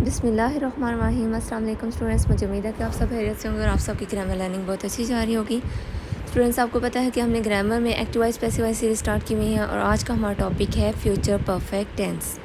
बिस्मिल्लाहिर्रहमानिर्रहीम। अस्सलाम वालेकुम स्टूडेंट्स, मुझे उम्मीद है कि आप सब खैरियत से होंगे और आप सबकी ग्रामर लर्निंग बहुत अच्छी जा रही होगी। स्टूडेंट्स, आपको पता है कि हमने ग्रामर में active voice passive voice series start की हुई है और आज का हमारा टॉपिक है फ्यूचर परफेक्ट टेंस।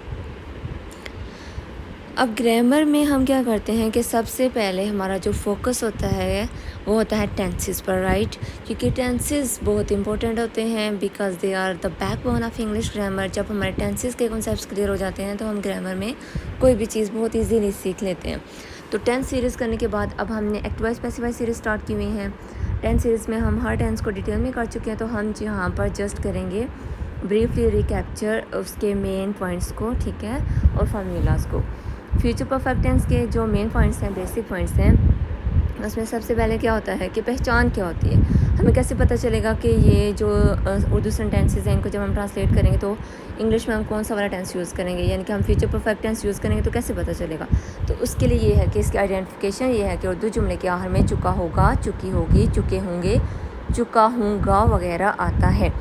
अब ग्रामर में हम क्या करते हैं कि सबसे पहले हमारा जो फोकस होता है वो होता है टेंसेस पर, राइट। क्योंकि टेंसेस बहुत इंपॉर्टेंट होते हैं because they are the backbone of English grammar. जब हमारे टेंसेस के कॉन्सेप्ट्स क्लियर हो जाते हैं तो हम ग्रामर में कोई भी चीज़ बहुत ईजीली सीख लेते हैं। तो टेंस सीरीज़ करने के बाद अब हमने active voice passive voice series start की हुई है। टेंस सीरीज़ में हम हर टेंस को डिटेल में कर चुके हैं, तो हम यहाँ पर जस्ट करेंगे ब्रीफली रिकैप्चर उसके मेन पॉइंट्स को, ठीक है, और फार्मूलाज को। फ्यूचर परफेक्ट टेंस के जो मेन पॉइंट्स हैं, बेसिक पॉइंट्स हैं, उसमें सबसे पहले क्या होता है कि पहचान क्या होती है। हमें कैसे पता चलेगा कि ये जो उर्दू सेंटेंसेस हैं इनको जब हम ट्रांसलेट करेंगे तो इंग्लिश में हम कौन सा वाला टेंस यूज़ करेंगे, यानी कि हम फ्यूचर परफेक्ट टेंस यूज़ करेंगे तो कैसे पता चलेगा। तो उसके लिए ये है कि इसकी आइडेंटिफिकेशन ये है कि उर्दू जुमले के आखिर में चुका होगा, चुकी होगी, चुके होंगे, चुका हूँगा वगैरह आता है।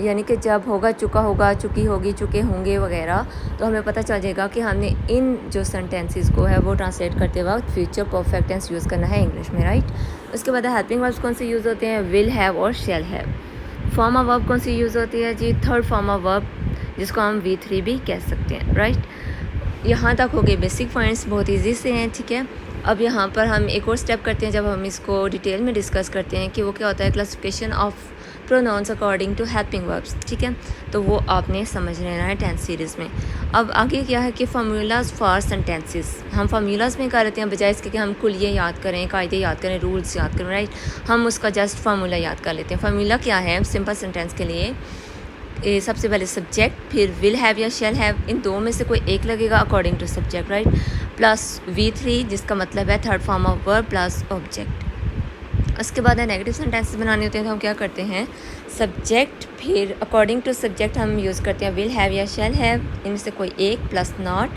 यानी कि जब होगा, चुका होगा, चुकी होगी, चुके होंगे वगैरह, तो हमें पता चल जाएगा कि हमने इन जो सेंटेंसेस को है वो ट्रांसलेट करते वक्त फ्यूचर परफेक्ट टेंस यूज़ करना है इंग्लिश में, राइट। उसके बाद हेल्पिंग वर्ब्स कौन से यूज़ होते हैं, विल हैव और shall have. Form of verb कौन सी यूज़ होती है जी, थर्ड फॉर्म ऑफ वर्ब, जिसको हम V3 भी कह सकते हैं, राइट। यहाँ तक हो गए बेसिक पॉइंट्स, बहुत ईजी से हैं, ठीक है। अब यहाँ पर हम एक और स्टेप करते हैं जब हम इसको डिटेल में डिस्कस करते हैं कि वो क्या होता है, classification of pronouns according to helping verbs, ठीक है। तो वो आपने समझ लेना है टेंस सीरीज़ में। अब आगे क्या है कि फार्मूलाज फॉर सेंटेंसेस, हम फार्मूलाज में कर लेते हैं बजाय इसके कि हम कुलिये याद करें, कायदे याद करें, रूल्स याद करें, राइट। हम उसका जस्ट फार्मूला याद कर लेते हैं। फार्मूला क्या है सिंपल सेंटेंस के लिए, सबसे पहले सब्जेक्ट, फिर विल हैव या शैल हैव, इन दो में से कोई एक लगेगा according to subject, right, plus V3 जिसका मतलब है third form of verb plus object. उसके बाद नेगेटिव सेंटेंसेस बनाने होते हैं तो हम क्या करते हैं, सब्जेक्ट, फिर अकॉर्डिंग टू सब्जेक्ट हम यूज़ करते हैं विल हैव या शैल हैव, इनमें से कोई एक, plus not,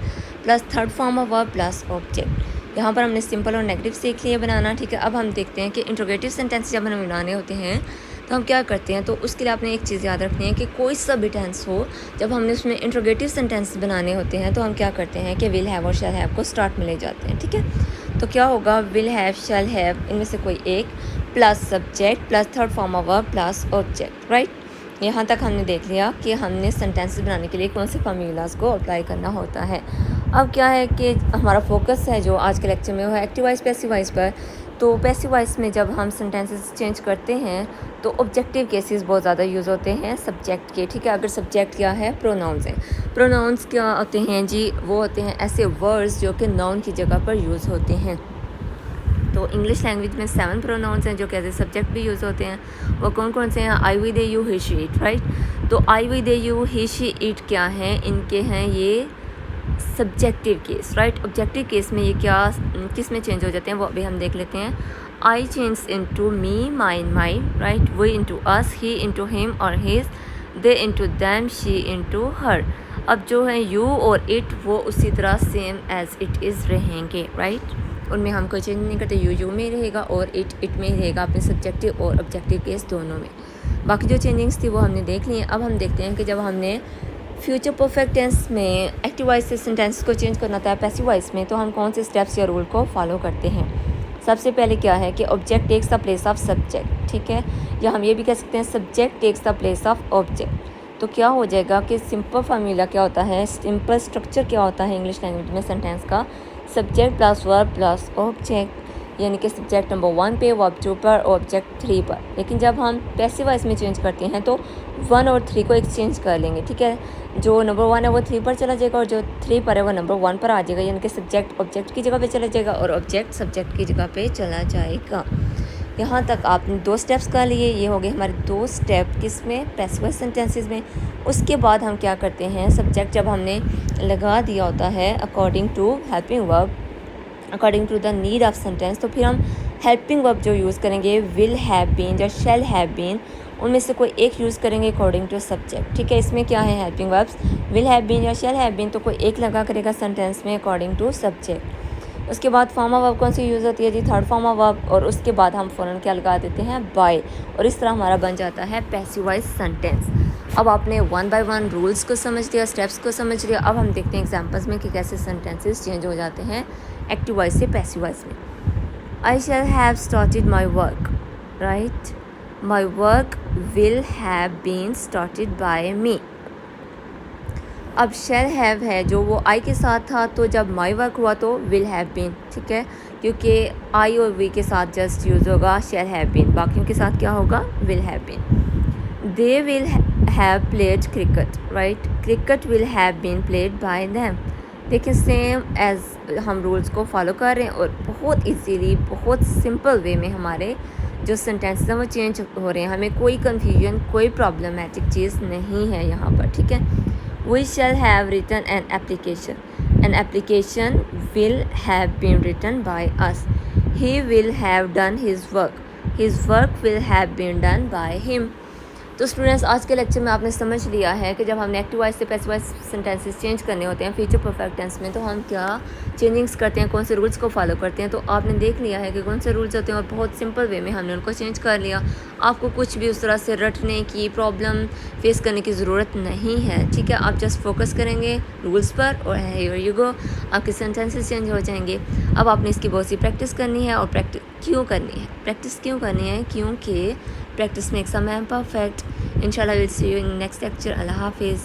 plus third form of verb plus object. यहाँ पर हमने सिंपल और नेगेटिव सीख लिया बनाना, ठीक है। अब हम देखते हैं कि इंट्रोगेटिव सेंटेंस जब हमें बनाने होते हैं तो हम क्या करते हैं। तो उसके लिए आपने एक चीज़ याद रखनी है कि कोई सा भी टेंस हो, जब हमने उसमें इंट्रोगेटिव सेंटेंस बनाने होते हैं तो हम क्या करते हैं कि विल हैव और शैल हैव को स्टार्ट में ले जाते हैं, ठीक है। तो क्या होगा, विल हैव, शैल हैव, इनमें से कोई एक, plus subject, plus third form of verb plus object, right. यहाँ तक हमने देख लिया कि हमने सेंटेंसेस बनाने के लिए कौन से फार्मूलाज को अप्लाई करना होता है। अब क्या है कि हमारा फोकस है जो आज के लेक्चर में वो है एक्टिव वॉइस पैसिव वॉइस पर। तो पैसिव वॉइस में जब हम सेंटेंसेस चेंज करते हैं तो ऑब्जेक्टिव केसेस बहुत ज़्यादा यूज़ होते हैं सब्जेक्ट के, ठीक है। अगर सब्जेक्ट क्या है, प्रोनाउंस है। प्रोनाउंस क्या होते हैं जी, वो होते हैं ऐसे वर्ड्स जो कि नाउन की जगह पर यूज़ होते हैं। तो इंग्लिश लैंग्वेज में 7 प्रोनाउंस हैं जो कि एज ए सब्जेक्ट भी यूज़ होते हैं। वो कौन कौन से हैं, I, we, they, you, he, she, it, right. तो I, we, they, you, he, she, it क्या हैं, इनके हैं ये subjective case, right. Objective case में ये क्या किस में चेंज हो जाते हैं वो अभी हम देख लेते हैं। I change into me, mine, mine, right. We into us, he into him और his, they into them, she into her. अब जो है यू और इट वो उसी तरह सेम एज इट इज़ रहेंगे, राइट। उनमें हम कोई चेंज नहीं करते, यू में रहेगा और इट में रहेगा, अपने सब्जेक्टिव और ऑब्जेक्टिव केस दोनों में। बाकी जो चेंजिंग्स थी वो हमने देख ली हैं। अब हम देखते हैं कि जब हमने फ्यूचर परफेक्ट टेंस में एक्टिव वॉइस से सेंटेंस को चेंज करना था पैसिव वॉइस में, तो हम कौन से स्टेप्स या रूल को फॉलो करते हैं। सबसे पहले क्या है कि object takes the place of subject, ठीक है, या हम ये भी कह सकते हैं subject takes the place of object. तो क्या हो जाएगा कि सिंपल फार्मूला क्या होता है, सिंपल स्ट्रक्चर क्या होता है इंग्लिश लैंग्वेज में सेंटेंस का, subject plus verb plus object, यानी कि सब्जेक्ट नंबर 1 पे, वर्ब 2 पर, ऑब्जेक्ट 3 पर। लेकिन जब हम पैसिव वॉइस में चेंज करते हैं तो 1 और 3 को एक्सचेंज कर लेंगे, ठीक है। जो नंबर 1 है वो 3 पर चला जाएगा और जो 3 पर है वो नंबर 1 पर आ जाएगा, यानी कि सब्जेक्ट ऑब्जेक्ट की जगह पे चला जाएगा और ऑब्जेक्ट सब्जेक्ट की जगह पे चला जाएगा। यहाँ तक आपने 2 स्टेप्स कर लिए, ये हो गए हमारे 2 स्टेप किस में, पैसिव वॉइस सेंटेंसेस में। उसके बाद हम क्या करते हैं, सब्जेक्ट जब हमने लगा दिया होता है according to helping verb, according to the need of sentence, तो फिर हम हेल्पिंग वर्ब जो यूज़ करेंगे विल हैव बीन या शैल हैव बीन, उनमें से कोई एक यूज़ करेंगे अकॉर्डिंग टू सब्जेक्ट, ठीक है। इसमें क्या है, helping verbs will have been या शैल हैव बीन, तो कोई एक लगा करेगा सेंटेंस में अकॉर्डिंग टू सब्जेक्ट। उसके बाद फॉर्म ऑफ वर्ब कौन सी यूज़ होती है जी, थर्ड फॉर्म ऑफ वर्ब, और उसके बाद हम फ़ौरन क्या लगा देते हैं, बाय, और इस तरह हमारा बन जाता है पैसिव वॉइस सेंटेंस। अब आपने वन बाय वन रूल्स को समझ लिया, स्टेप्स को समझ लिया। अब हम देखते हैं एग्जांपल्स में कि कैसे सेंटेंसेस चेंज हो जाते हैं एक्टिव वॉइस से पैसिव वॉइस में। I shall have started my work, right? My work will have been started by me. अब shall have है जो वो I के साथ था, तो जब my work हुआ तो will have been, ठीक है, क्योंकि I और we के साथ just यूज़ होगा shall have been, बाकियों के साथ क्या होगा will have been. They will have played cricket, right? Cricket will have been played by them. देखिए सेम एज हम रूल्स को फॉलो कर रहे हैं और बहुत इजीली, बहुत सिंपल वे में हमारे जो सेंटेंसेस हैं वो चेंज हो रहे हैं। हमें कोई कन्फ्यूजन, कोई प्रॉब्लमेटिक चीज़ नहीं है यहाँ पर, ठीक है। We shall have written an application will have been written by us. He will have done his work will have been done by him. तो स्टूडेंट्स, आज के लेक्चर में आपने समझ लिया है कि जब हमने एक्टिव वॉइस से पैसिव वॉइस सेंटेंसेस चेंज करने होते हैं फ्यूचर परफेक्ट टेंस में, तो हम क्या चेंजिंग्स करते हैं, कौन से रूल्स को फॉलो करते हैं। तो आपने देख लिया है कि कौन से रूल्स होते हैं और बहुत सिंपल वे में हमने उनको चेंज कर लिया। आपको कुछ भी उस तरह से रटने की, प्रॉब्लम फेस करने की ज़रूरत नहीं है, ठीक है। आप जस्ट फोकस करेंगे रूल्स पर और हियर यू गो, आपके सेंटेंसेस चेंज हो जाएंगे। अब आपने इसकी बहुत सी प्रैक्टिस करनी है। और प्रैक्टिस क्यों करनी है? क्योंकि practice makes a man perfect. Inshallah, we'll see you in next lecture. Allah Hafiz.